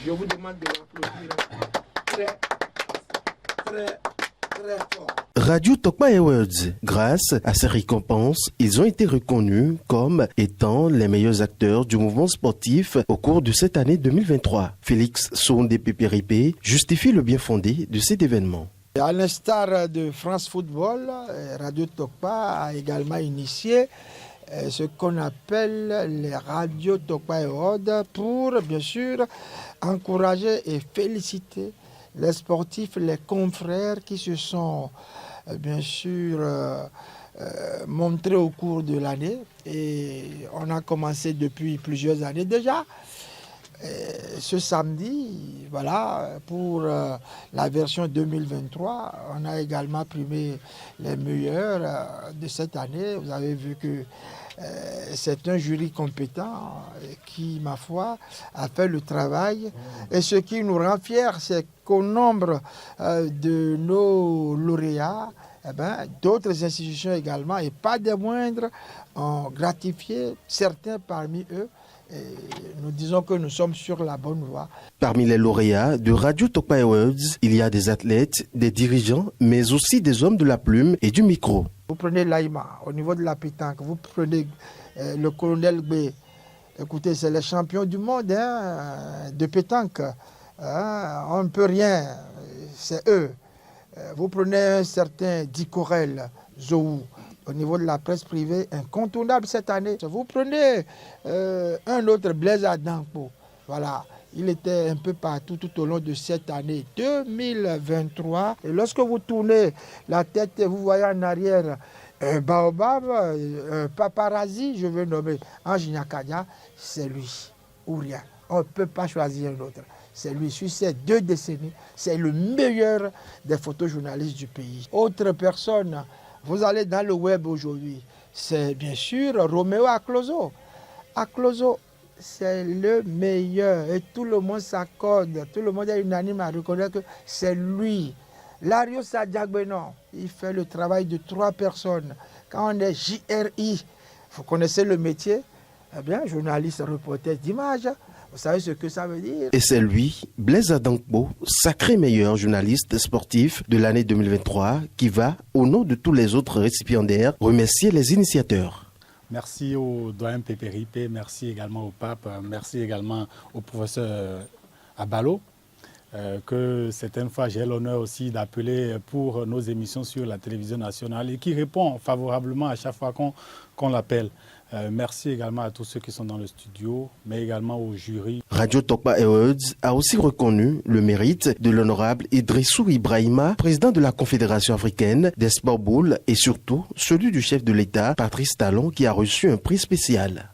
Je vous demande de l'applaudir très, très, très fort. Radio Tokpa Awards, grâce à ces récompenses, ils ont été reconnus comme étant les meilleurs acteurs du mouvement sportif au cours de cette année 2023. Félix Sondé Pépéripé justifie le bien fondé de cet événement. À l'instar de France Football, Radio Tokpa a également initié ce qu'on appelle les Radio Tokpa Awards pour, bien sûr, encourager et féliciter les sportifs, les confrères qui se sont, bien sûr, montrés au cours de l'année. Et on a commencé depuis plusieurs années déjà. Ce samedi, voilà, pour la version 2023, on a également primé les meilleurs de cette année. Vous avez vu que c'est un jury compétent qui, ma foi, a fait le travail. Et ce qui nous rend fiers, c'est qu'au nombre de nos lauréats, d'autres institutions également, et pas des moindres, ont gratifié certains parmi eux. Et nous disons que nous sommes sur la bonne voie. Parmi les lauréats de Radio Tokpa Awards, il y a des athlètes, des dirigeants, mais aussi des hommes de la plume et du micro. Vous prenez l'AIMA, au niveau de la pétanque, vous prenez le colonel B. Écoutez, c'est les champions du monde de pétanque. On ne peut rien, c'est eux. Vous prenez un certain Dicorel Zou, au niveau de la presse privée, incontournable cette année. Vous prenez un autre, Blaise Adampo. Voilà, il était un peu partout tout au long de cette année 2023. Et lorsque vous tournez la tête et vous voyez en arrière un baobab, un paparazzi, je veux nommer Anjina Kanya, c'est lui, ou rien. On ne peut pas choisir un autre. C'est lui, sur ces 2 décennies, c'est le meilleur des photojournalistes du pays. Autre personne, vous allez dans le web aujourd'hui, c'est bien sûr Roméo Aklozo. Aklozo, c'est le meilleur et tout le monde s'accorde, tout le monde est unanime à reconnaître que c'est lui. Lario Sadiagbeno, il fait le travail de 3 personnes. Quand on est JRI, vous connaissez le métier, eh bien, journaliste, reporter d'image, vous savez ce que ça veut dire. Et c'est lui, Blaise Adampo, sacré meilleur journaliste sportif de l'année 2023, qui va, au nom de tous les autres récipiendaires, remercier les initiateurs. Merci au doyen Pépéripé, merci également au pape, merci également au professeur Abalo, que certaines fois j'ai l'honneur aussi d'appeler pour nos émissions sur la télévision nationale et qui répond favorablement à chaque fois qu'on l'appelle. Merci également à tous ceux qui sont dans le studio, mais également au jury. Radio Tokpa Awards a aussi reconnu le mérite de l'honorable Idrissou Ibrahima, président de la Confédération africaine des sports boules, et surtout celui du chef de l'État, Patrice Talon, qui a reçu un prix spécial.